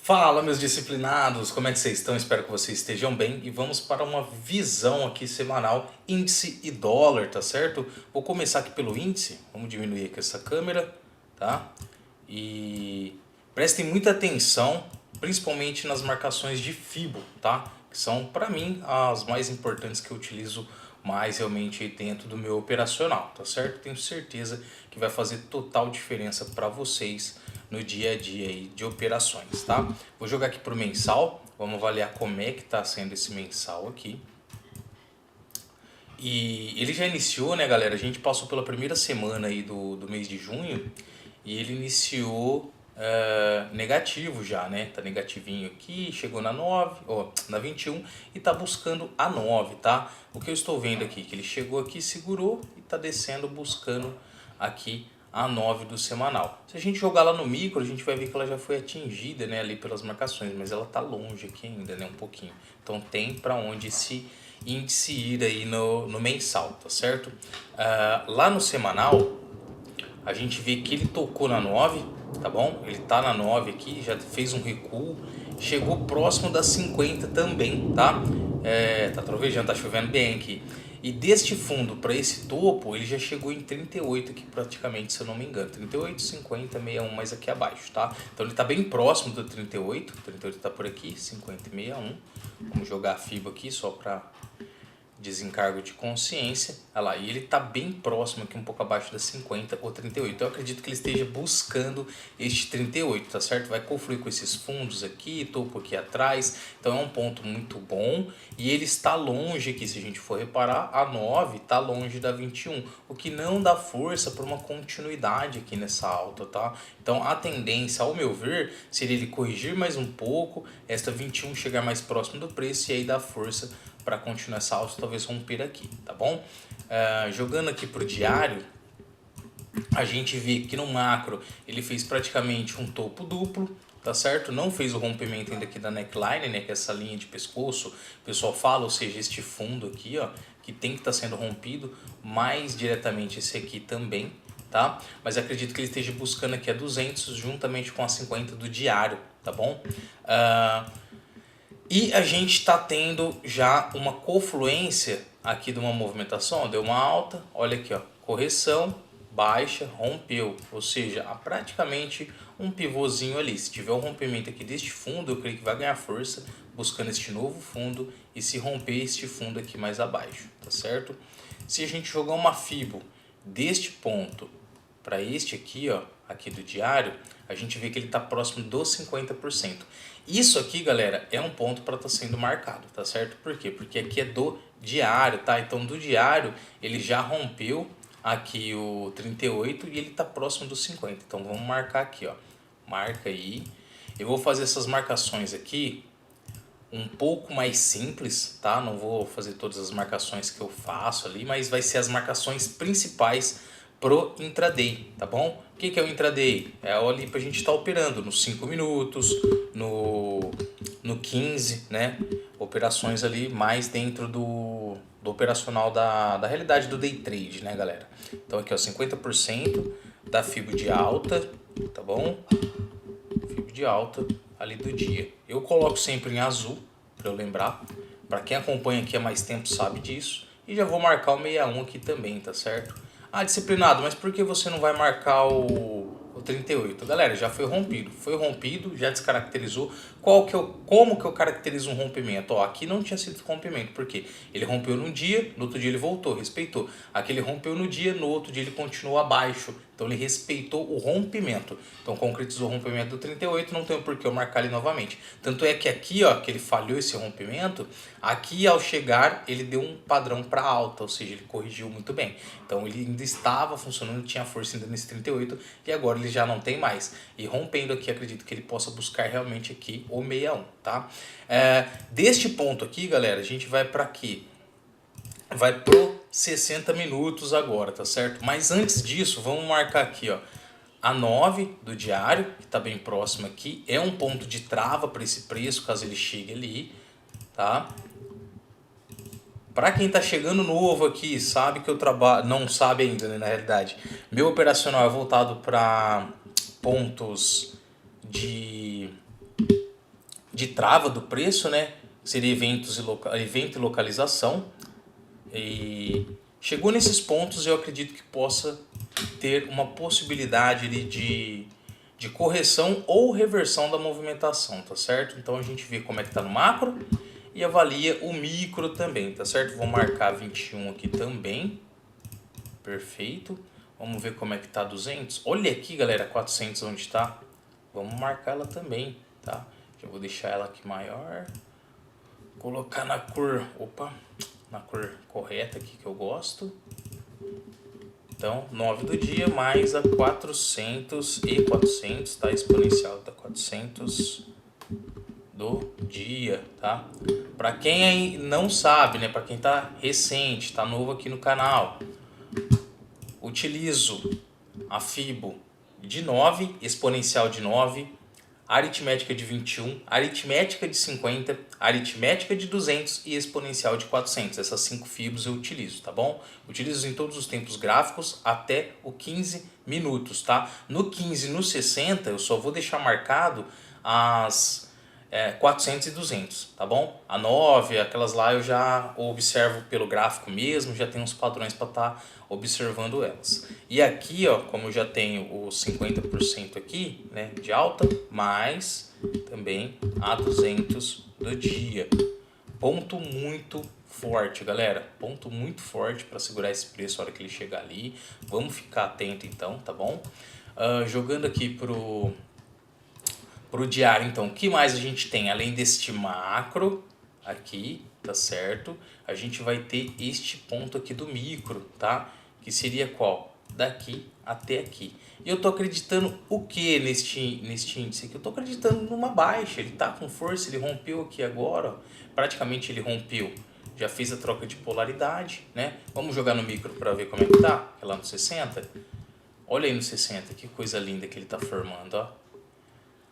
Fala, meus disciplinados, como é que vocês estão? Espero que vocês estejam bem e vamos para uma visão aqui semanal, índice e dólar, tá certo? Vou começar aqui pelo índice, vamos diminuir aqui essa câmera, tá? E prestem muita atenção, principalmente nas marcações de Fibo, tá? Que são, para mim, as mais importantes que eu utilizo mais realmente dentro do meu operacional, tá certo? Tenho certeza que vai fazer total diferença para vocês no dia a dia aí de operações, tá? Vou jogar aqui pro mensal, vamos avaliar como é que tá sendo esse mensal aqui. E ele já iniciou, né, galera? A gente passou pela primeira semana aí do mês de junho e ele iniciou negativo já, né? Tá negativinho aqui, chegou na 9, ó, na 21 e tá buscando a 9, tá? O que eu estou vendo aqui, que ele chegou aqui, segurou e tá descendo buscando aqui a 9 do semanal. Se a gente jogar lá no micro, a gente vai ver que ela já foi atingida, né, ali pelas marcações, mas ela tá longe aqui ainda, né, um pouquinho. Então tem para onde esse índice ir aí no mensal, tá certo? Lá no semanal, a gente vê que ele tocou na 9, tá bom? Ele tá na 9 aqui, já fez um recuo, chegou próximo das 50 também, tá? Tá trovejando, tá chovendo bem aqui. E deste fundo para esse topo, ele já chegou em 38 aqui praticamente, se eu não me engano. 38, 50, 61 mais aqui abaixo, tá? Então ele tá bem próximo do 38. 38 tá por aqui, 50 e 61. Vamos jogar a FIBA aqui só para desencargo de consciência. Olha lá, e ele está bem próximo aqui, um pouco abaixo das 50 ou 38. Eu acredito que ele esteja buscando este 38, tá certo? Vai confluir com esses fundos aqui, topo aqui atrás. Então é um ponto muito bom. E ele está longe aqui, se a gente for reparar, a 9 está longe da 21, o que não dá força para uma continuidade aqui nessa alta, tá? Então a tendência, ao meu ver, seria ele corrigir mais um pouco, esta 21 chegar mais próximo do preço e aí dar força para continuar essa alta, talvez romper aqui, tá bom? Jogando aqui pro diário, a gente vê que no macro ele fez praticamente um topo duplo, tá certo? Não fez o rompimento ainda aqui da neckline, né, que é essa linha de pescoço, o pessoal fala, ou seja, este fundo aqui, ó, que tem que estar sendo rompido, mais diretamente esse aqui também, tá? Mas acredito que ele esteja buscando aqui a 200 juntamente com a 50 do diário, tá bom? E a gente está tendo já uma confluência aqui de uma movimentação, ó, deu uma alta, olha aqui, ó, correção, baixa, rompeu, ou seja, há praticamente um pivôzinho ali. Se tiver o rompimento aqui deste fundo, eu creio que vai ganhar força buscando este novo fundo e se romper este fundo aqui mais abaixo, tá certo? Se a gente jogar uma Fibo deste ponto para este aqui, ó, aqui do diário, a gente vê que ele está próximo dos 50%. Isso aqui, galera, é um ponto para estar sendo marcado, tá certo? Por quê? Porque aqui é do diário, tá? Então, do diário, ele já rompeu aqui o 38 e ele está próximo dos 50. Então, vamos marcar aqui, ó. Marca aí. Eu vou fazer essas marcações aqui um pouco mais simples, tá? Não vou fazer todas as marcações que eu faço ali, mas vai ser as marcações principais pro intraday, tá bom? O que é o intraday? É ali pra gente estar operando nos 5 minutos, no 15, né? Operações ali mais dentro do operacional da realidade do day trade, né, galera? Então aqui, ó, 50% da FIBO de alta, tá bom? FIBO de alta ali do dia. Eu coloco sempre em azul, para eu lembrar. Para quem acompanha aqui há mais tempo sabe disso. E já vou marcar o 61 aqui também, tá certo? Ah, disciplinado, mas por que você não vai marcar o 38? Galera, já foi rompido. Foi rompido, já descaracterizou. Como que eu caracterizo um rompimento? Ó, aqui não tinha sido rompimento, porque ele rompeu num dia, no outro dia ele voltou, respeitou. Aqui ele rompeu no dia, no outro dia ele continuou abaixo. Então ele respeitou o rompimento. Então concretizou o rompimento do 38, não tem por que eu marcar ele novamente. Tanto é que aqui, ó, que ele falhou esse rompimento, aqui ao chegar ele deu um padrão para alta, ou seja, ele corrigiu muito bem. Então ele ainda estava funcionando, tinha força ainda nesse 38 e agora ele já não tem mais. E rompendo aqui, acredito que ele possa buscar realmente aqui o 61, tá? Deste ponto aqui, galera, a gente vai para aqui. Vai pro 60 minutos agora, tá certo? Mas antes disso, vamos marcar aqui, ó, a 9 do diário, que está bem próximo aqui. É um ponto de trava para esse preço, caso ele chegue ali, tá? Para quem está chegando novo aqui, sabe que eu trabalho, não sabe ainda, né, na realidade. Meu operacional é voltado para pontos de de trava do preço, né? Seria evento e localização. E chegou nesses pontos, eu acredito que possa ter uma possibilidade ali de correção ou reversão da movimentação, tá certo? Então a gente vê como é que tá no macro e avalia o micro também, tá certo? Vou marcar 21 aqui também. Perfeito. Vamos ver como é que tá 200. Olha aqui, galera, 400 onde tá. Vamos marcar ela também, tá? Já vou deixar ela aqui maior. Colocar na cor, na cor correta aqui que eu gosto. Então, 9 do dia mais a 400 e 400, tá? Exponencial da 400 do dia, tá? Para quem aí não sabe, né? Para quem tá recente, tá novo aqui no canal, utilizo a Fibo de 9, exponencial de 9, aritmética de 21, aritmética de 50, aritmética de 200 e exponencial de 400. Essas 5 fibos eu utilizo, tá bom? Utilizo em todos os tempos gráficos até o 15 minutos, tá? No 15 e no 60 eu só vou deixar marcado as 400 e 200, tá bom? A 9, aquelas lá eu já observo pelo gráfico mesmo, já tenho uns padrões para estar observando elas. E aqui, ó, como eu já tenho os 50% aqui, né, de alta, mais também a 200 do dia. Ponto muito forte, galera. Ponto muito forte para segurar esse preço na hora que ele chegar ali. Vamos ficar atento então, tá bom? Jogando aqui pro diário, então, o que mais a gente tem? Além deste macro aqui, tá certo? A gente vai ter este ponto aqui do micro, tá? Que seria qual? Daqui até aqui. E eu tô acreditando o que neste índice aqui? Eu tô acreditando numa baixa. Ele tá com força, ele rompeu aqui agora, ó. Praticamente ele rompeu. Já fez a troca de polaridade, né? Vamos jogar no micro para ver como é que tá? É lá no 60. Olha aí no 60, que coisa linda que ele tá formando, ó.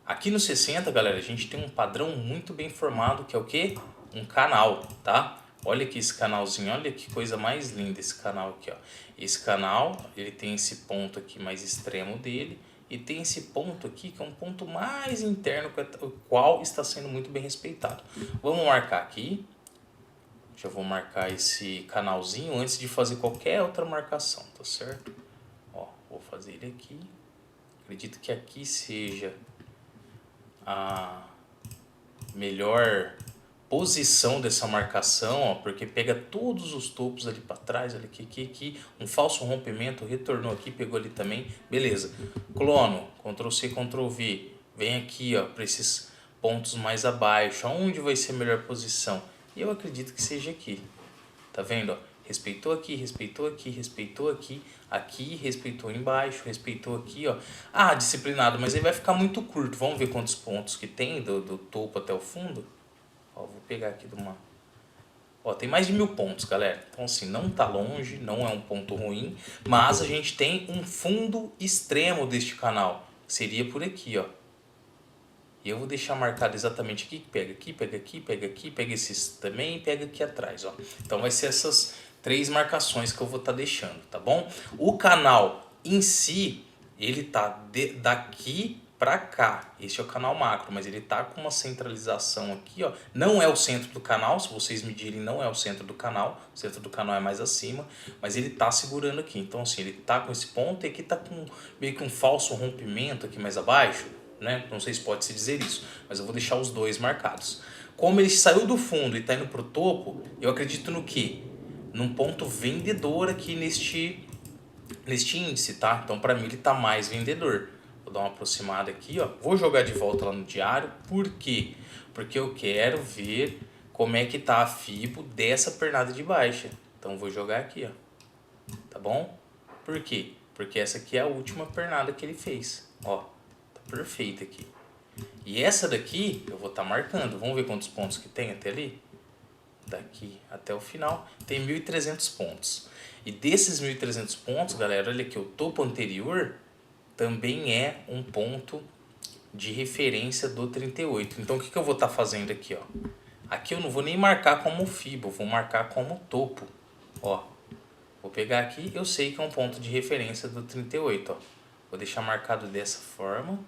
Aqui no 60, galera, a gente tem um padrão muito bem formado, que é o quê? Um canal, tá? Olha aqui esse canalzinho, olha que coisa mais linda esse canal aqui, ó. Esse canal, ele tem esse ponto aqui mais extremo dele e tem esse ponto aqui que é um ponto mais interno, o qual está sendo muito bem respeitado. Vamos marcar aqui. Já vou marcar esse canalzinho antes de fazer qualquer outra marcação, tá certo? Ó, vou fazer ele aqui. Acredito que aqui seja a melhor posição dessa marcação, ó, porque pega todos os topos ali para trás, olha aqui, um falso rompimento, retornou aqui, pegou ali também, beleza. Clono, Ctrl C, Ctrl V, vem aqui, ó, para esses pontos mais abaixo, aonde vai ser a melhor posição? E eu acredito que seja aqui, tá vendo, ó? Respeitou aqui, respeitou aqui, respeitou aqui, aqui, respeitou embaixo, respeitou aqui, ó. Ah, disciplinado, mas aí vai ficar muito curto. Vamos ver quantos pontos que tem do topo até o fundo. Ó, vou pegar aqui de uma... Ó, tem mais de 1000 pontos, galera. Então, assim, não tá longe, não é um ponto ruim, mas a gente tem um fundo extremo deste canal. Seria por aqui, ó. E eu vou deixar marcado exatamente aqui, que pega aqui, pega aqui, pega aqui, pega esses também e pega aqui atrás, ó. Então vai ser essas 3 marcações que eu vou estar deixando, tá bom? O canal em si, ele tá daqui para cá. Este é o canal macro, mas ele tá com uma centralização aqui, ó. Não é o centro do canal, se vocês medirem, não é o centro do canal. O centro do canal é mais acima, mas ele tá segurando aqui. Então assim, ele tá com esse ponto e aqui tá com meio que um falso rompimento aqui mais abaixo, né? Não sei se pode se dizer isso, mas eu vou deixar os dois marcados. Como ele saiu do fundo e está indo para o topo, eu acredito no quê? Num ponto vendedor aqui neste índice, tá? Então para mim ele está mais vendedor. Vou dar uma aproximada aqui, ó. Vou jogar de volta lá no diário. Por quê? Porque eu quero ver como é que tá a Fibo dessa pernada de baixa. Então vou jogar aqui, ó. Tá bom? Por quê? Porque essa aqui é a última pernada que ele fez, ó. Perfeito aqui. E essa daqui eu vou estar marcando. Vamos ver quantos pontos que tem até ali? Daqui até o final tem 1.300 pontos. E desses 1.300 pontos, galera, olha aqui, o topo anterior também é um ponto de referência do 38. Então o que eu vou estar fazendo aqui, ó? Aqui eu não vou nem marcar como Fibo, vou marcar como topo. Ó, vou pegar aqui, eu sei que é um ponto de referência do 38, ó. Vou deixar marcado dessa forma.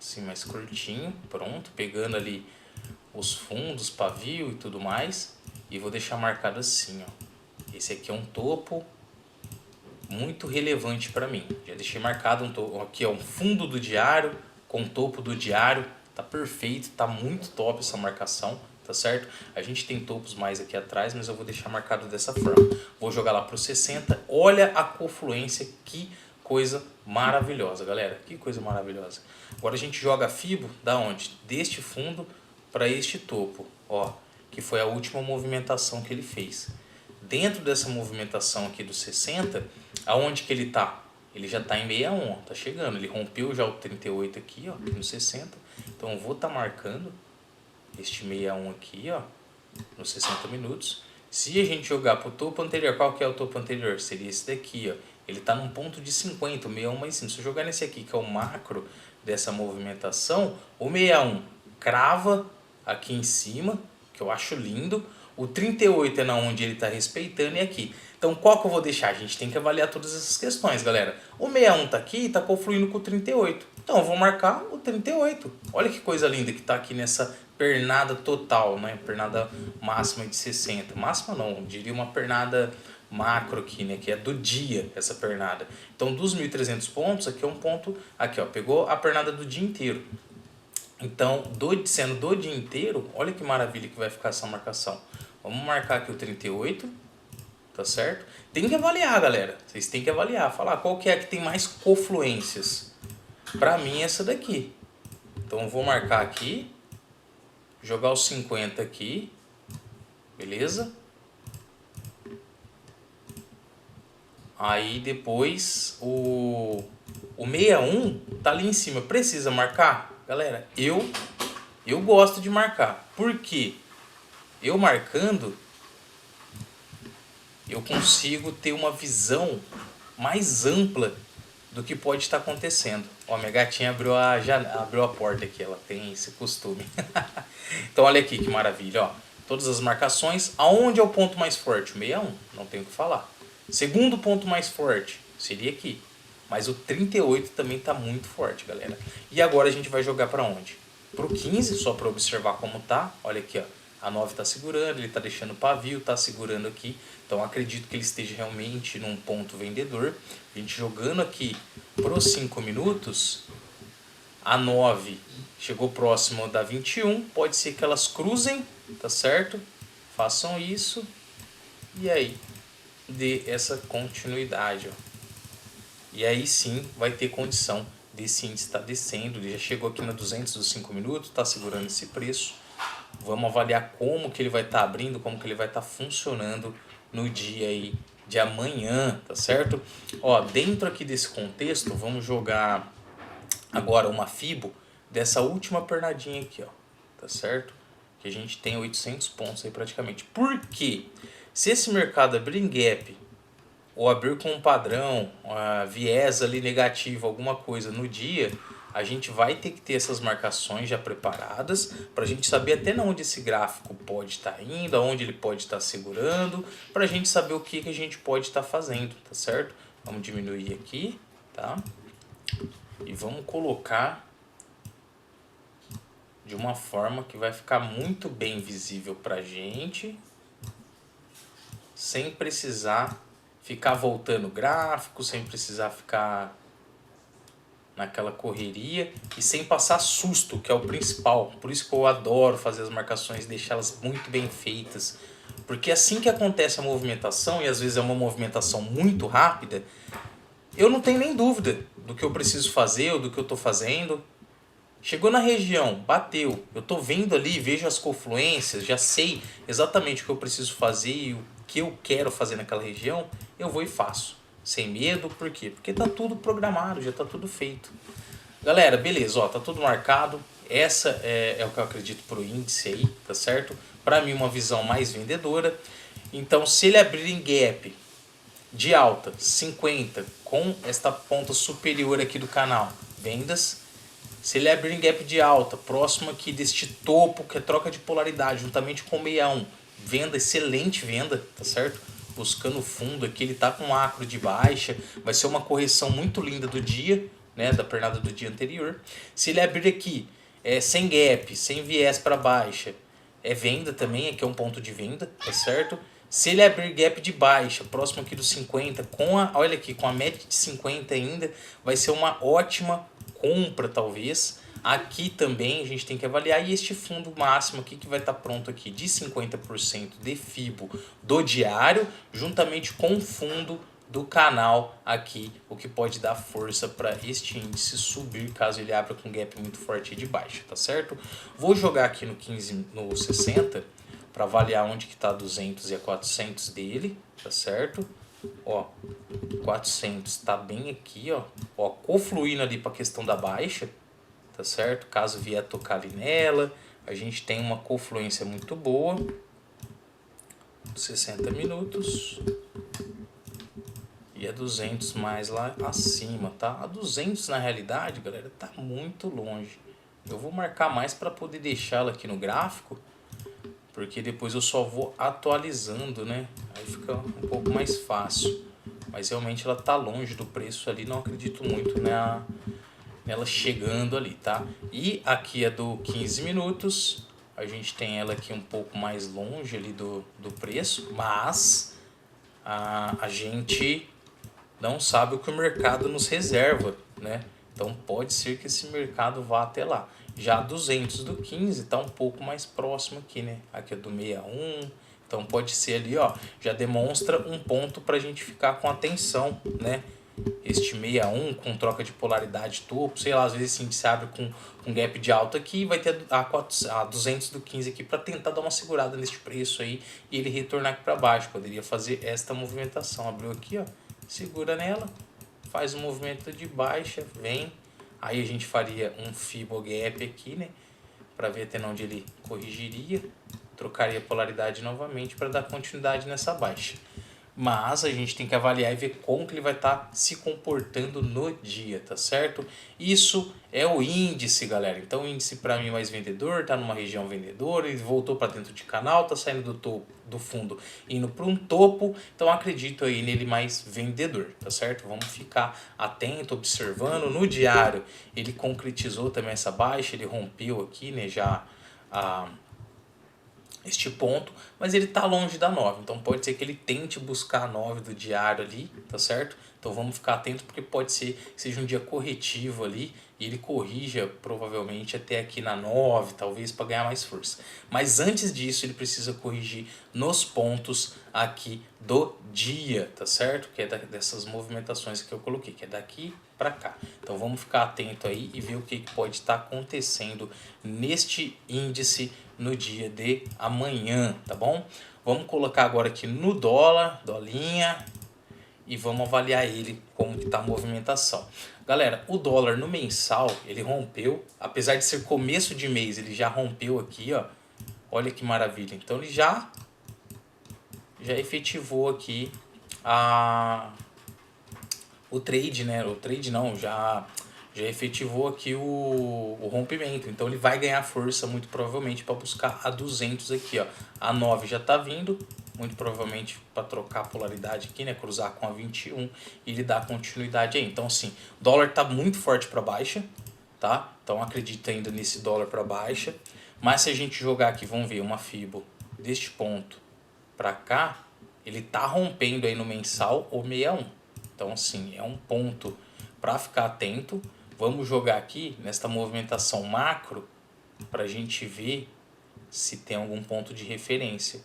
assim mais curtinho, pronto, pegando ali os fundos, pavio e tudo mais, e vou deixar marcado assim, ó. Esse aqui é um topo muito relevante para mim. Já deixei marcado aqui, ó, um fundo do diário com topo do diário, tá perfeito, tá muito top essa marcação, tá certo? A gente tem topos mais aqui atrás, mas eu vou deixar marcado dessa forma. Vou jogar lá pro 60. Olha a confluência, que coisa maravilhosa, galera. Que coisa maravilhosa. Agora a gente joga a Fibo da onde? Deste fundo para este topo, ó, que foi a última movimentação que ele fez. Dentro dessa movimentação aqui do 60, aonde que ele tá? Ele já tá em 61, ó, tá chegando. Ele rompeu já o 38 aqui, ó, no 60. Então eu vou estar marcando este 61 aqui, ó, nos 60 minutos. Se a gente jogar pro topo anterior, qual que é o topo anterior? Seria esse daqui, ó. Ele tá num ponto de 50, o 61 mais 5. Se eu jogar nesse aqui, que é o macro dessa movimentação, o 61 crava aqui em cima, que eu acho lindo. O 38 é na onde ele está respeitando e aqui. Então qual que eu vou deixar? A gente tem que avaliar todas essas questões, galera. O 61 está aqui e está confluindo com o 38. Então eu vou marcar o 38. Olha que coisa linda que está aqui nessa pernada total, né? Pernada máxima de 60. Máxima não, eu diria uma pernada macro aqui, né? Que é do dia essa pernada. Então dos 1.300 pontos, aqui é um ponto... Aqui, ó, pegou a pernada do dia inteiro. Então, sendo do dia inteiro, olha que maravilha que vai ficar essa marcação. Vamos marcar aqui o 38, tá certo? Tem que avaliar, galera. Vocês têm que avaliar. Falar qual que é a que tem mais confluências. Pra mim, essa daqui. Então, eu vou marcar aqui. Jogar os 50 aqui. Beleza? Aí, depois, o 61 tá ali em cima. Precisa marcar? Galera, eu gosto de marcar. Por quê? Eu marcando, eu consigo ter uma visão mais ampla do que pode estar acontecendo. Ó, minha gatinha abriu a porta aqui, ela tem esse costume. Então olha aqui que maravilha, ó. Todas as marcações. Aonde é o ponto mais forte? O 61, não tenho o que falar. Segundo ponto mais forte seria aqui. Mas o 38 também está muito forte, galera. E agora a gente vai jogar para onde? Para o 15, só para observar como tá. Olha aqui, ó. A 9 está segurando, ele está deixando o pavio, está segurando aqui. Então acredito que ele esteja realmente num ponto vendedor. A gente jogando aqui para os 5 minutos. A 9 chegou próximo da 21. Pode ser que elas cruzem, tá certo? Façam isso. E aí, dê essa continuidade, ó. E aí sim vai ter condição desse índice estar descendo. Ele já chegou aqui na 200 dos 5 minutos, está segurando esse preço. Vamos avaliar como que ele vai estar abrindo, como que ele vai estar funcionando no dia aí de amanhã, tá certo? Ó, dentro aqui desse contexto, vamos jogar agora uma Fibo dessa última pernadinha aqui, ó, tá certo? Que a gente tem 800 pontos aí praticamente. Por quê? Se esse mercado abrir em gap ou abrir com um padrão, viés ali negativo, alguma coisa no dia, a gente vai ter que ter essas marcações já preparadas para a gente saber até onde esse gráfico pode estar indo, aonde ele pode estar segurando, para a gente saber o que a gente pode estar fazendo, tá certo? Vamos diminuir aqui, tá? E vamos colocar de uma forma que vai ficar muito bem visível para a gente, sem precisar ficar voltando gráfico, sem precisar ficar naquela correria e sem passar susto, que é o principal. Por isso que eu adoro fazer as marcações, deixá-las muito bem feitas. Porque assim que acontece a movimentação, e às vezes é uma movimentação muito rápida, eu não tenho nem dúvida do que eu preciso fazer ou do que eu estou fazendo. Chegou na região, bateu, eu estou vendo ali, vejo as confluências, já sei exatamente o que eu preciso fazer e o que eu quero fazer naquela região, eu vou e faço. Sem medo, por quê? Porque tá tudo programado, já tá tudo feito. Galera, beleza, ó, tá tudo marcado. Essa é o que eu acredito pro índice aí, tá certo? Para mim, uma visão mais vendedora. Então, se ele abrir em gap de alta, 50, com esta ponta superior aqui do canal, vendas. Se ele abrir em gap de alta, próximo aqui deste topo, que é troca de polaridade, juntamente com o 61, venda, excelente venda, tá certo? Buscando fundo aqui, ele tá com um acro de baixa, vai ser uma correção muito linda do dia, né, da pernada do dia anterior. Se ele abrir aqui sem gap, sem viés para baixa, é venda também, aqui é um ponto de venda, tá certo? Se ele abrir gap de baixa, próximo aqui dos 50, olha aqui, com a média de 50 ainda, vai ser uma ótima compra talvez. Aqui também a gente tem que avaliar, e este fundo máximo aqui que vai estar pronto aqui de 50% de FIBO do diário, juntamente com o fundo do canal aqui, o que pode dar força para este índice subir caso ele abra com gap muito forte de baixa, tá certo? Vou jogar aqui no 15, no 60 para avaliar onde que tá 200 e a 400 dele, tá certo? Ó, 400 tá bem aqui, ó, confluindo ali para a questão da baixa, tá certo? Caso vier tocar ali nela, a gente tem uma confluência muito boa. 60 minutos. E a 200 mais lá acima, tá? A 200 na realidade, galera, tá muito longe. Eu vou marcar mais para poder deixá-la aqui no gráfico, porque depois eu só vou atualizando, né? Aí fica um pouco mais fácil. Mas realmente ela tá longe do preço ali, não acredito muito nela chegando ali, tá? E aqui é do 15 minutos, a gente tem ela aqui um pouco mais longe ali do preço, mas a gente não sabe o que o mercado nos reserva, né? Então pode ser que esse mercado vá até lá. Já 200 do 15 está um pouco mais próximo aqui, né? Aqui é do 61, então pode ser ali, ó, já demonstra um ponto para a gente ficar com atenção, né? Este 61 com troca de polaridade topo, sei lá, às vezes esse índice abre com um gap de alta aqui e vai ter a 200 do 15 aqui para tentar dar uma segurada neste preço aí e ele retornar aqui para baixo. Poderia fazer esta movimentação, abriu aqui, ó, segura nela, faz um movimento de baixa, vem, aí a gente faria um Fibo Gap aqui, né, para ver até onde ele corrigiria, trocaria a polaridade novamente para dar continuidade nessa baixa. Mas a gente tem que avaliar e ver como que ele vai estar se comportando no dia, tá certo? Isso é o índice, galera. Então o índice para mim mais vendedor, tá numa região vendedora, ele voltou para dentro de canal, tá saindo do topo do fundo, indo para um topo. Então acredito aí nele mais vendedor, tá certo? Vamos ficar atento, observando. No diário ele concretizou também essa baixa, ele rompeu aqui, né, já este ponto, mas ele está longe da 9, então pode ser que ele tente buscar a 9 do diário ali, tá certo? Então vamos ficar atento, porque pode ser que seja um dia corretivo ali e ele corrija provavelmente até aqui na 9, talvez para ganhar mais força. Mas antes disso ele precisa corrigir nos pontos aqui do dia, tá certo? Que é dessas movimentações que eu coloquei, que é daqui para cá. Então vamos ficar atento aí e ver o que pode estar acontecendo neste índice no dia de amanhã, tá bom? Vamos colocar agora aqui no dólar, dolinha, e vamos avaliar ele como que tá a movimentação. Galera, o dólar no mensal, ele rompeu, apesar de ser começo de mês, ele já rompeu aqui, ó. Olha que maravilha. Então ele já efetivou aqui o trade, né? O trade não, já efetivou aqui o rompimento. Então ele vai ganhar força muito provavelmente para buscar a 200 aqui, ó. A 9 já tá vindo, muito provavelmente para trocar a polaridade aqui, né, cruzar com a 21 e ele dar continuidade aí. Então assim, o dólar tá muito forte para baixa, tá? Então acredita ainda nesse dólar para baixa. Mas se a gente jogar aqui, vamos ver uma Fibo deste ponto para cá, ele tá rompendo aí no mensal o 61. Então assim, é um ponto para ficar atento. Vamos jogar aqui nesta movimentação macro para a gente ver se tem algum ponto de referência.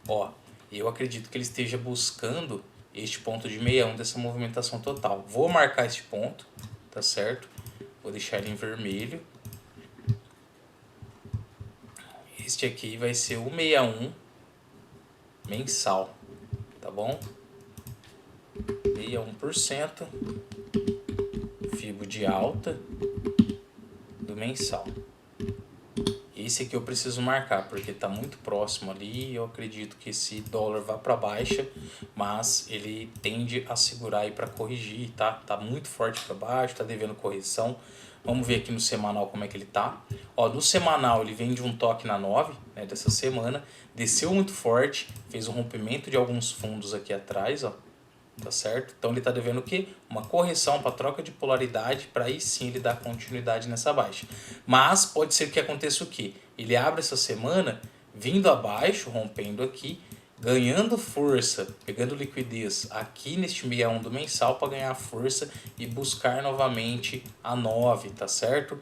Ó, eu acredito que ele esteja buscando este ponto de 61 dessa movimentação total. Vou marcar este ponto, tá certo? Vou deixar ele em vermelho. Este aqui vai ser o 61 mensal, tá bom? 61%. Fibo de alta do mensal. Esse aqui eu preciso marcar porque está muito próximo ali e eu acredito que esse dólar vá para baixa, mas ele tende a segurar aí para corrigir, tá? Tá muito forte para baixo, tá devendo correção. Vamos ver aqui no semanal como é que ele tá. Ó, no semanal ele vem de um toque na 9, né, dessa semana, desceu muito forte, fez um rompimento de alguns fundos aqui atrás, ó. tá certo? Então ele está devendo o quê? Uma correção para troca de polaridade, para aí sim ele dar continuidade nessa baixa. Mas pode ser que aconteça o quê? Ele abre essa semana vindo abaixo, rompendo aqui, ganhando força, pegando liquidez aqui neste 61 do mensal para ganhar força e buscar novamente a 9, tá certo?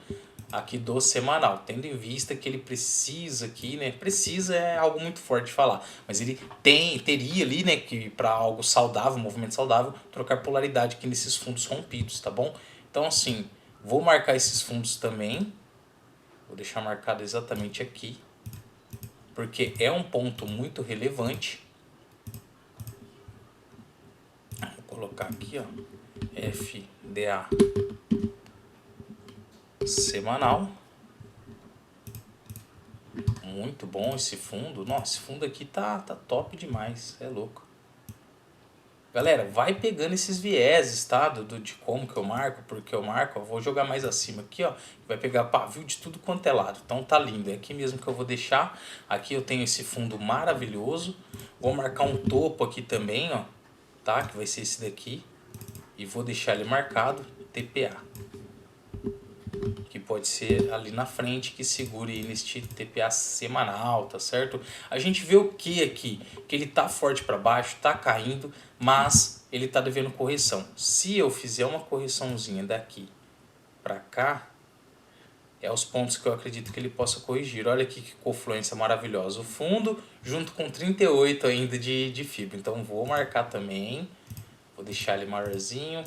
Aqui do semanal, tendo em vista que ele precisa aqui, né? Precisa é algo muito forte de falar, mas ele teria ali, né, que para algo saudável, um movimento saudável, trocar polaridade aqui nesses fundos rompidos, tá bom? Então assim, vou marcar esses fundos também, vou deixar marcado exatamente aqui, porque é um ponto muito relevante. Vou colocar aqui, ó, FDA semanal. Muito bom esse fundo. Nossa, esse fundo aqui tá top demais. É louco. Galera, vai pegando esses vieses, tá? De como que eu marco, porque eu marco. Eu vou jogar mais acima aqui, ó. Vai pegar pavio de tudo quanto é lado. Então tá lindo. É aqui mesmo que eu vou deixar. Aqui eu tenho esse fundo maravilhoso. Vou marcar um topo aqui também, ó. Tá? Que vai ser esse daqui. E vou deixar ele marcado. TPA. Que pode ser ali na frente, que segure neste TPA semanal, tá certo? A gente vê o que aqui? Que ele tá forte para baixo, tá caindo, mas ele tá devendo correção. Se eu fizer uma correçãozinha daqui para cá, é os pontos que eu acredito que ele possa corrigir. Olha aqui que confluência maravilhosa. O fundo junto com 38 ainda de fibra. Então vou marcar também, vou deixar ele maiorzinho.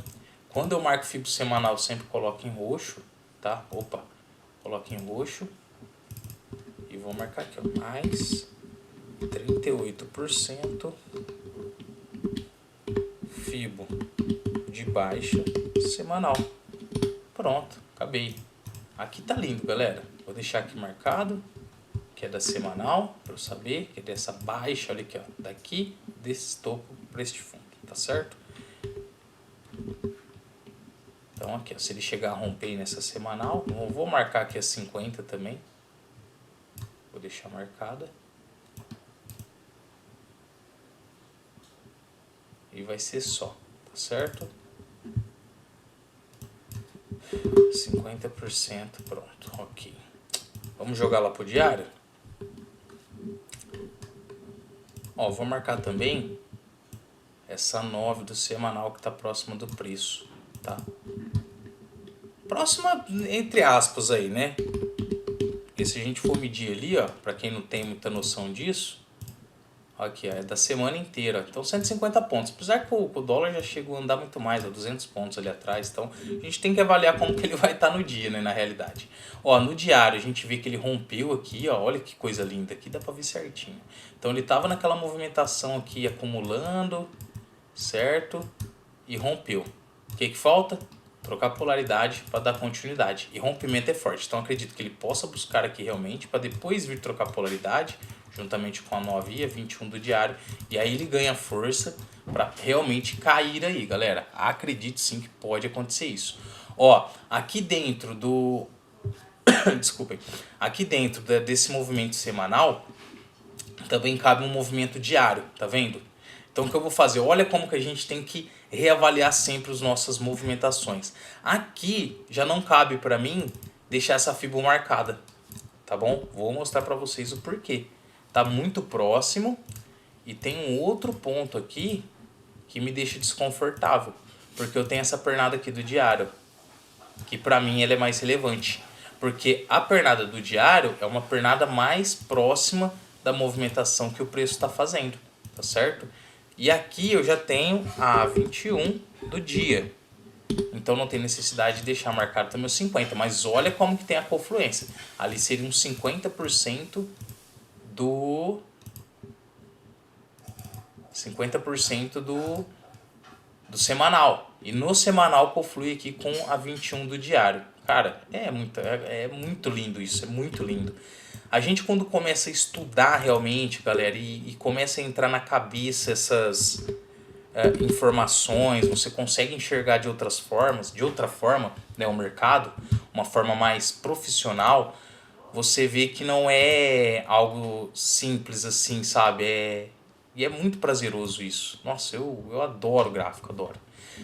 Quando eu marco fibra semanal, eu sempre coloco em roxo, tá? Opa, coloco em roxo e vou marcar aqui, ó, mais 38% fibo de baixa semanal. Pronto, acabei. Aqui tá lindo, galera. Vou deixar aqui marcado, que é da semanal, para eu saber que é dessa baixa, olha aqui, ó, daqui desse topo para este fundo, tá certo? Então aqui, ó, se ele chegar a romper nessa semanal, eu vou marcar aqui a 50 também. Vou deixar marcada. E vai ser só, tá certo? 50%, pronto, ok. Vamos jogar lá pro diário? Ó, vou marcar também essa 9 do semanal que tá próxima do preço, tá? Próxima entre aspas aí, né? Porque se a gente for medir ali, ó, para quem não tem muita noção disso, aqui, ó, é da semana inteira. Então 150 pontos. Apesar que o dólar já chegou a andar muito mais, ó, 200 pontos ali atrás. Então a gente tem que avaliar como que ele vai estar no dia, né, na realidade. Ó, no diário a gente vê que ele rompeu aqui, ó, olha que coisa linda. Aqui dá para ver certinho. Então ele tava naquela movimentação aqui acumulando, certo? E rompeu. O que falta? Trocar polaridade para dar continuidade. E rompimento é forte. Então acredito que ele possa buscar aqui realmente para depois vir trocar polaridade juntamente com a 9 e a 21 do diário. E aí ele ganha força para realmente cair aí, galera. Acredito sim que pode acontecer isso. Ó, aqui dentro do... Desculpem. Aqui dentro desse movimento semanal também cabe um movimento diário, tá vendo? Então o que eu vou fazer? Olha como que a gente tem que reavaliar sempre as nossas movimentações. Aqui já não cabe para mim deixar essa fibra marcada, tá bom? Vou mostrar para vocês o porquê. Tá muito próximo e tem um outro ponto aqui que me deixa desconfortável, porque eu tenho essa pernada aqui do diário, que para mim ela é mais relevante, porque a pernada do diário é uma pernada mais próxima da movimentação que o preço está fazendo, tá certo? E aqui eu já tenho a 21 do dia. Então não tem necessidade de deixar marcado também os 50. Mas olha como que tem a confluência. Ali seria um 50% do... 50% do semanal. E no semanal conflui aqui com a 21 do diário. Cara, é muito lindo isso. É muito lindo. A gente quando começa a estudar realmente, galera, e começa a entrar na cabeça essas informações, você consegue enxergar de outra forma, né, o mercado, uma forma mais profissional, você vê que não é algo simples assim, sabe? E é muito prazeroso isso. Nossa, eu adoro gráfico, adoro.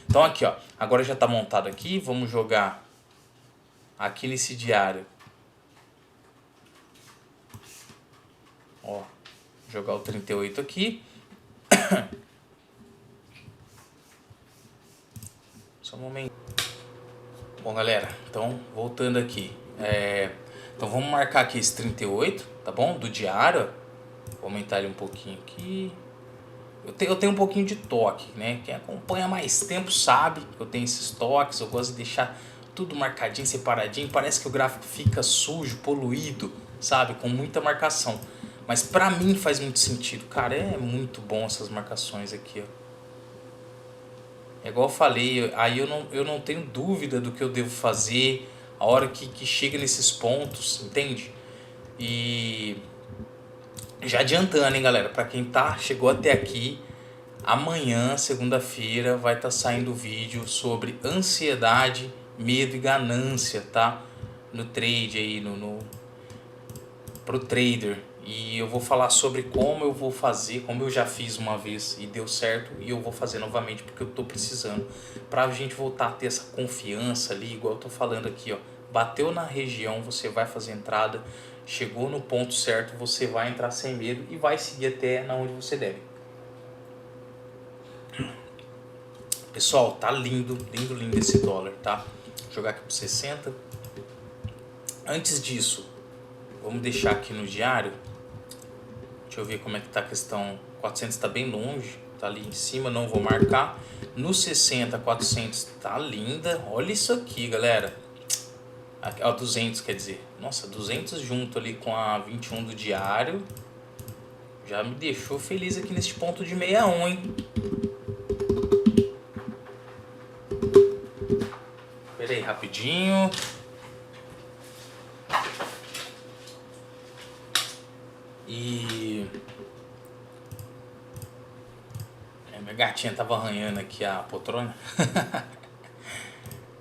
Então aqui, ó, agora já está montado aqui, vamos jogar aqui nesse diário. Ó, jogar o 38 aqui. Só um momento. Bom, galera, então voltando aqui. Então vamos marcar aqui esse 38, tá bom? Do diário. Vou aumentar ele um pouquinho aqui. Eu tenho um pouquinho de toque, né? Quem acompanha mais tempo sabe que eu tenho esses toques. Eu gosto de deixar tudo marcadinho, separadinho. Parece que o gráfico fica sujo, poluído, sabe? Com muita marcação. Mas pra mim faz muito sentido. Cara, é muito bom essas marcações aqui, ó. É igual eu falei, aí eu não tenho dúvida do que eu devo fazer a hora que chega nesses pontos, entende? E já adiantando, hein, galera, pra quem chegou até aqui, amanhã, segunda-feira, vai estar saindo vídeo sobre ansiedade, medo e ganância, tá? No trade aí, pro trader. E eu vou falar sobre como eu vou fazer, como eu já fiz uma vez e deu certo, e eu vou fazer novamente porque eu tô precisando, pra gente voltar a ter essa confiança ali, igual eu tô falando aqui, ó. Bateu na região, você vai fazer entrada, chegou no ponto certo, você vai entrar sem medo e vai seguir até na onde você deve. Pessoal, tá lindo, lindo, lindo esse dólar, tá? Vou jogar aqui pro 60. Antes disso, vamos deixar aqui no diário. Deixa eu ver como é que tá a questão. 400 está bem longe, tá ali em cima, não vou marcar. No 60, 400 tá linda. Olha isso aqui, galera. Aqui, ó, 200 quer dizer. Nossa, 200 junto ali com a 21 do diário. Já me deixou feliz aqui nesse ponto de 61, hein? Pera aí, rapidinho. E minha gatinha tava arranhando aqui a poltrona.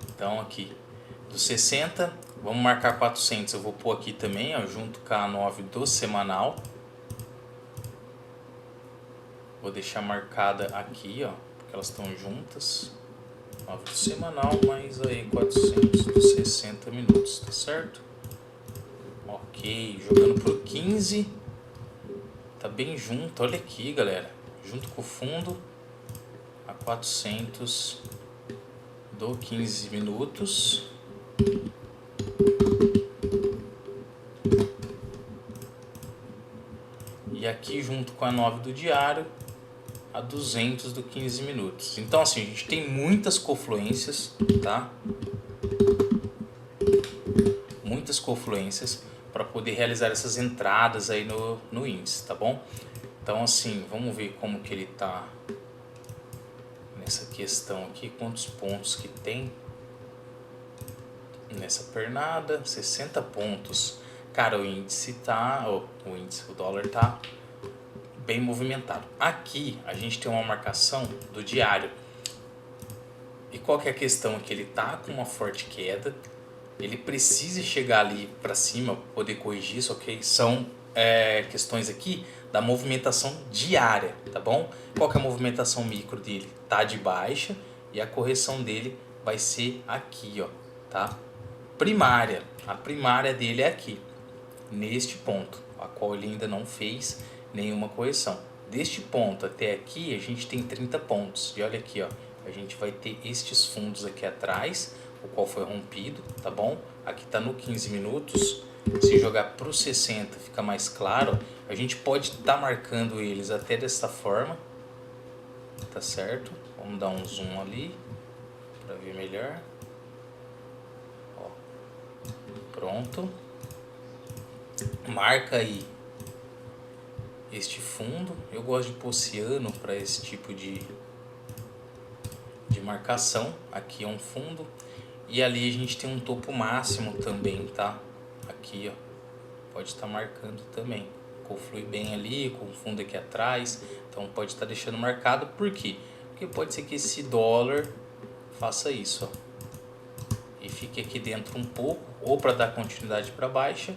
Então aqui, do 60, vamos marcar 400. Eu vou pôr aqui também, ó, junto com a 9 do semanal. Vou deixar marcada aqui, ó, porque elas estão juntas. 9 do semanal, mais aí 400 dos 60 minutos, tá certo? Ok, jogando pro 15. Tá bem junto, olha aqui, galera. Junto com o fundo, a 400 do 15 minutos. E aqui junto com a 9 do diário, a 200 do 15 minutos. Então assim, a gente tem muitas confluências, tá? Muitas confluências para poder realizar essas entradas aí no índice, tá bom? Então assim, vamos ver como que ele tá nessa questão aqui, quantos pontos que tem nessa pernada. 60 pontos. Cara, o índice tá, o dólar tá bem movimentado. Aqui a gente tem uma marcação do diário. E qual que é a questão? Que ele tá com uma forte queda. Ele precisa chegar ali para cima para poder corrigir isso, ok? São questões aqui da movimentação diária, tá bom? Qual que é a movimentação micro dele? Tá de baixa e a correção dele vai ser aqui, ó, tá? Primária, a primária dele é aqui, neste ponto, a qual ele ainda não fez nenhuma correção. Deste ponto até aqui a gente tem 30 pontos. E olha aqui, ó, a gente vai ter estes fundos aqui atrás, o qual foi rompido, tá bom? Aqui tá no 15 minutos. Se jogar pro 60 fica mais claro. A gente pode estar marcando eles até dessa forma, tá certo? Vamos dar um zoom ali para ver melhor. Ó, pronto. Marca aí este fundo. Eu gosto de pôr oceano para esse tipo de marcação. Aqui é um fundo e ali a gente tem um topo máximo também, tá? Aqui, ó, pode estar marcando também. Conflui bem ali, com o fundo aqui atrás, então pode estar deixando marcado. Por quê? Porque pode ser que esse dólar faça isso, ó, e fique aqui dentro um pouco, ou para dar continuidade para baixa,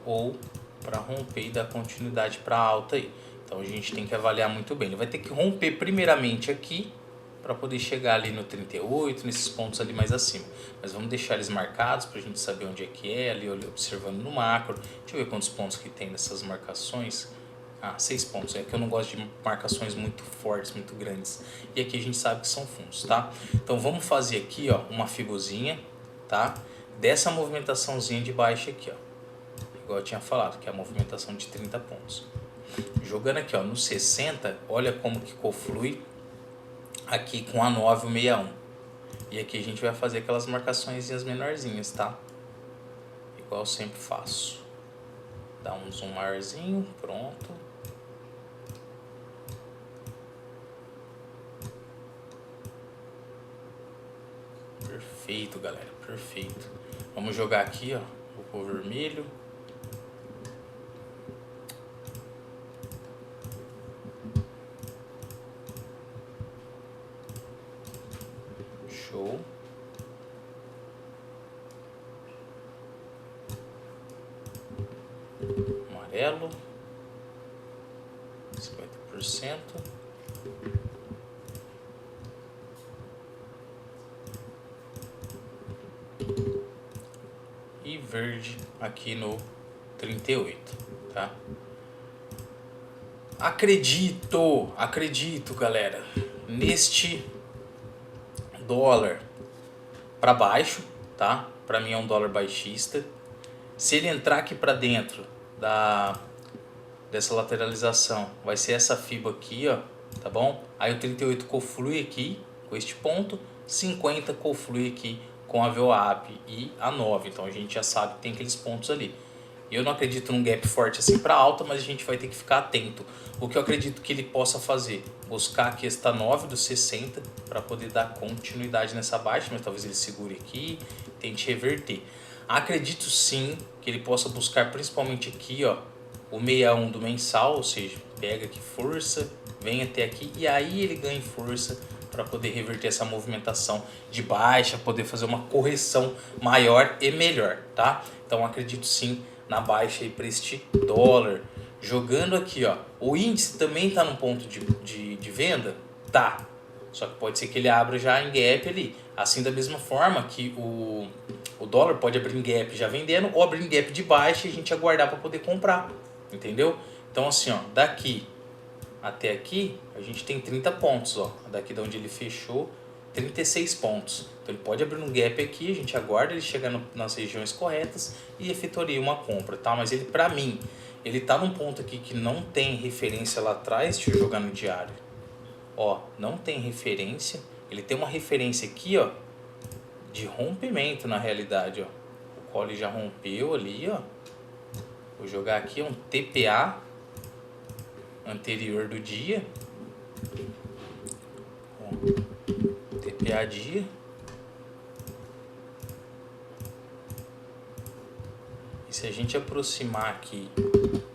ou para romper e dar continuidade para alta aí. Então a gente tem que avaliar muito bem. Ele vai ter que romper primeiramente aqui para poder chegar ali no 38, nesses pontos ali mais acima. Mas vamos deixar eles marcados para a gente saber onde é que é, ali observando no macro. Deixa eu ver quantos pontos que tem nessas marcações. 6 pontos. É que eu não gosto de marcações muito fortes, muito grandes. E aqui a gente sabe que são fundos, tá? Então vamos fazer aqui, ó, uma fibozinha, tá? Dessa movimentaçãozinha de baixo aqui, ó. Igual eu tinha falado, que é a movimentação de 30 pontos. Jogando aqui, ó, no 60, olha como que conflui aqui com a 9 e o 61. E aqui a gente vai fazer aquelas marcaçõezinhas menorzinhas, tá? Igual eu sempre faço. Dá um zoom maiorzinho, pronto. Perfeito, galera, perfeito. Vamos jogar aqui, ó, o cor vermelho. Show. Amarelo. 50%. E verde aqui no 38, tá? Acredito, galera, neste dólar para baixo, tá? Para mim é um dólar baixista. Se ele entrar aqui para dentro dessa lateralização, vai ser essa FIBA aqui, ó, tá bom? Aí o 38 conflui aqui com este ponto, 50 conflui aqui com a VWAP e a 9, então a gente já sabe que tem aqueles pontos ali. Eu não acredito num gap forte assim para alta, mas a gente vai ter que ficar atento. O que eu acredito que ele possa fazer? Buscar aqui esta 9 do 60 para poder dar continuidade nessa baixa, mas talvez ele segure aqui, tente reverter. Acredito sim que ele possa buscar principalmente aqui, ó, o 61 do mensal, ou seja, pega aqui força, vem até aqui e aí ele ganha força para poder reverter essa movimentação de baixa, poder fazer uma correção maior e melhor, tá? Então acredito sim na baixa aí para este dólar. Jogando aqui, ó, o índice também está num ponto de venda? Tá. Só que pode ser que ele abra já em gap ali. Assim da mesma forma que o dólar pode abrir em gap já vendendo ou abrir em gap de baixa e a gente aguardar para poder comprar. Entendeu? Então assim, ó, daqui até aqui a gente tem 30 pontos, ó. Daqui de onde ele fechou, 36 pontos. Então ele pode abrir um gap aqui, a gente aguarda ele chegar nas regiões corretas e efetuaria uma compra, tá? Mas ele, pra mim, ele tá num ponto aqui que não tem referência lá atrás. Deixa eu jogar no diário. Ó, não tem referência. Ele tem uma referência aqui, ó, de rompimento na realidade, ó. O qual ele já rompeu ali, ó. Vou jogar aqui um TPA anterior do dia. Ó, TPA dia. E se a gente aproximar aqui,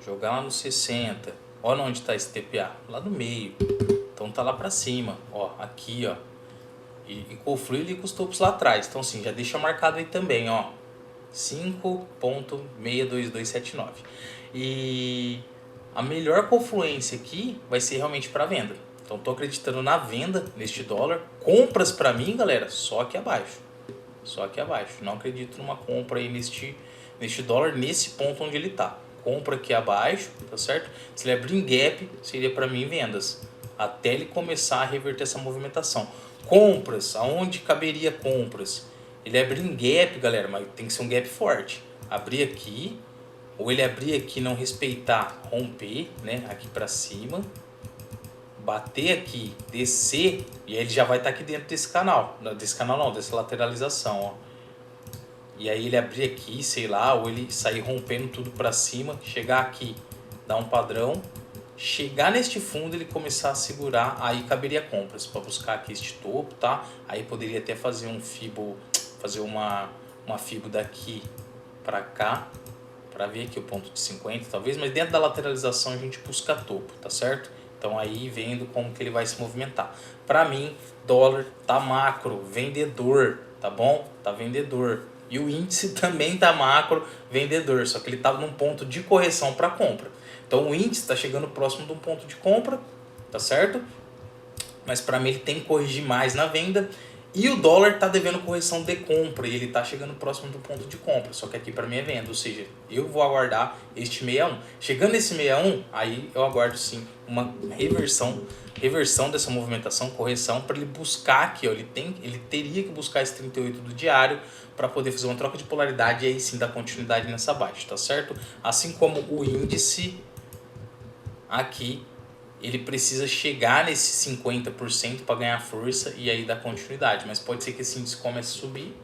jogar lá no 60, olha onde está esse TPA, lá no meio. Então tá lá para cima, ó, aqui, ó. E conflui ali com os topos lá atrás. Então assim, já deixa marcado aí também, ó. 5.62279. E a melhor confluência aqui vai ser realmente para venda. Então tô acreditando na venda neste dólar. Compras para mim, galera, só aqui abaixo. Só aqui abaixo. Não acredito numa compra aí neste dólar, nesse ponto onde ele tá. Compra aqui abaixo, tá certo? Se ele abrir em gap, seria para mim vendas. Até ele começar a reverter essa movimentação. Compras, aonde caberia compras? Ele abrir em gap, galera, mas tem que ser um gap forte. Abrir aqui, ou ele abrir aqui, não respeitar, romper, né, aqui para cima, bater aqui, descer, e aí ele já vai estar aqui dentro desse canal. Desse canal não, dessa lateralização, ó. E aí ele abrir aqui, sei lá, ou ele sair rompendo tudo para cima, chegar aqui, dar um padrão, chegar neste fundo, ele começar a segurar, aí caberia compras para buscar aqui este topo, tá? Aí poderia até fazer um fibo, fazer uma fibo daqui para cá, para ver aqui o ponto de 50 talvez, mas dentro da lateralização a gente busca topo, tá certo? Então aí vendo como que ele vai se movimentar. Para mim, dólar tá macro, vendedor, tá bom? Tá vendedor. E o índice também tá macro vendedor, só que ele tá num ponto de correção para compra. Então o índice está chegando próximo de um ponto de compra, tá certo? Mas para mim ele tem que corrigir mais na venda. E o dólar está devendo correção de compra e ele está chegando próximo do ponto de compra. Só que aqui para mim é venda, ou seja, eu vou aguardar este 61. Chegando nesse 61, aí eu aguardo sim uma reversão dessa movimentação, correção, para ele buscar aqui, ó, ele teria que buscar esse 38 do diário para poder fazer uma troca de polaridade e aí sim dar continuidade nessa baixa, tá certo? Assim como o índice aqui, ele precisa chegar nesse 50% para ganhar força e aí dar continuidade. Mas pode ser que esse índice comece a subir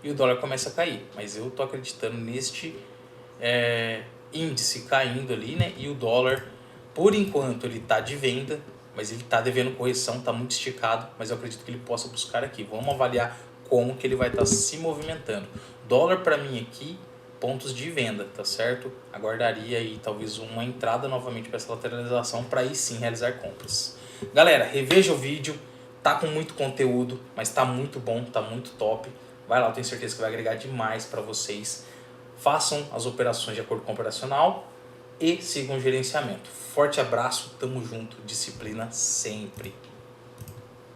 e o dólar comece a cair. Mas eu tô acreditando neste índice caindo ali, né? E o dólar, por enquanto, ele tá de venda, mas ele tá devendo correção, tá muito esticado. Mas eu acredito que ele possa buscar aqui. Vamos avaliar como que ele vai estar se movimentando. Dólar para mim aqui, pontos de venda, tá certo? Aguardaria aí talvez uma entrada novamente para essa lateralização para aí sim realizar compras. Galera, reveja o vídeo, tá com muito conteúdo, mas tá muito bom, tá muito top. Vai lá, eu tenho certeza que vai agregar demais para vocês. Façam as operações de acordo com o operacional e sigam o gerenciamento. Forte abraço, tamo junto, disciplina sempre.